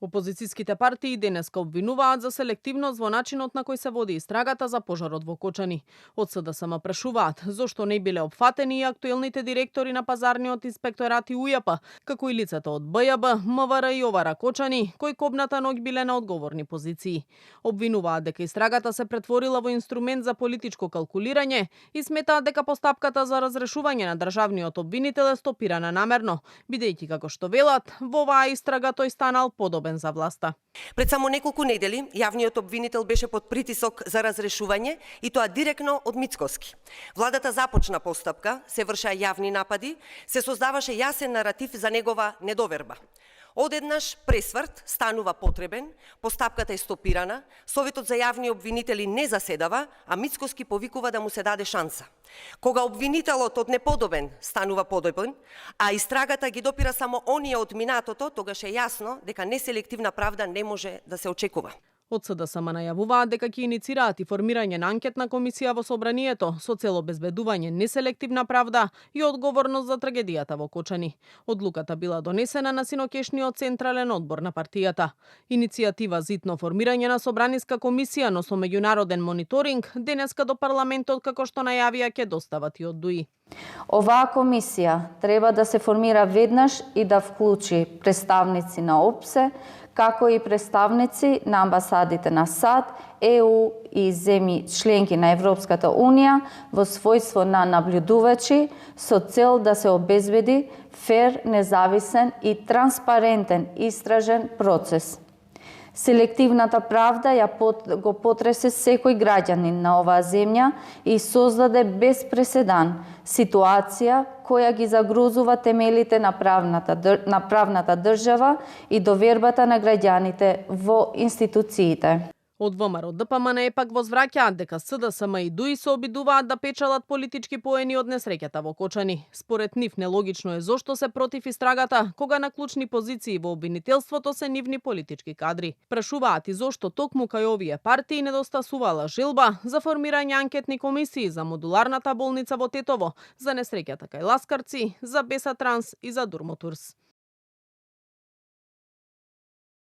Опозицијските партии денеска обвинуваат за селективност во начинот на кој се води истрагата за пожарот во Кочани. Од СДСМ прашуваат зошто не биле опфатени и актуелните директори на пазарниот инспекторат и УЈП, како и лицата од БЈБ, МВР и ОВАРА Кочани, кои кобната ноќ биле на одговорни позиции. Обвинуваат дека истрагата се претворила во инструмент за политичко калкулирање и сметаат дека постапката за разрешување на државниот обвинител е стопирана намерно, бидејќи како што велат, во оваа истрага тој станал подобен за власта. Пред само неколку недели, јавниот обвинител беше под притисок за разрешување и тоа директно од Мицкоски. Владата започна постапка, се вршеа јавни напади, се создаваше јасен наратив за негова недоверба. Одеднаш пресврт станува потребен, постапката е стопирана, Советот за јавни обвинители не заседава, а Мицкоски повикува да му се даде шанса. Кога обвинителот од неподобен станува подобен, а истрагата ги допира само оние од минатото, тогаш е јасно дека неселективна правда не може да се очекува. Од СДСМ најавуваат дека ќе иницираат и формирање на анкетна комисија во собранието со цел обезбедување неселективна правда и одговорност за трагедијата во Кочани. Одлуката била донесена на синокешниот централен одбор на партијата. Иницијатива за итно формирање на собраниска комисија, но со меѓународен мониторинг, денеска до парламентот, како што најавија, ќе достават и од ДУИ. Оваа комисија треба да се формира веднаш и да вклучи представници на ОПСЕ, како и представници на амбасадите на САД, ЕУ и земји членки на Европската Унија во својство на наблюдувачи со цел да се обезбеди фер, независен и транспарентен истражен процес. Селективната правда го потресе секој граѓанин на оваа земја и создаде без преседан ситуација која ги загрозува темелите на правната држава и довербата на граѓаните во институциите. Од ВМРО ДПМН пак возвраќаат дека СДСМ и ДУИ се обидуваат да печалат политички поени од несреќата во Кочани. Според нив нелогично е зошто се против истрагата, кога на клучни позиции во обвинителството се нивни политички кадри. Прашуваат и зошто токму кај овие партии недостасувала желба за формирање анкетни комисии за модуларната болница во Тетово, за несреќата кај Ласкарци, за Беса Транс и за Дурмотурс.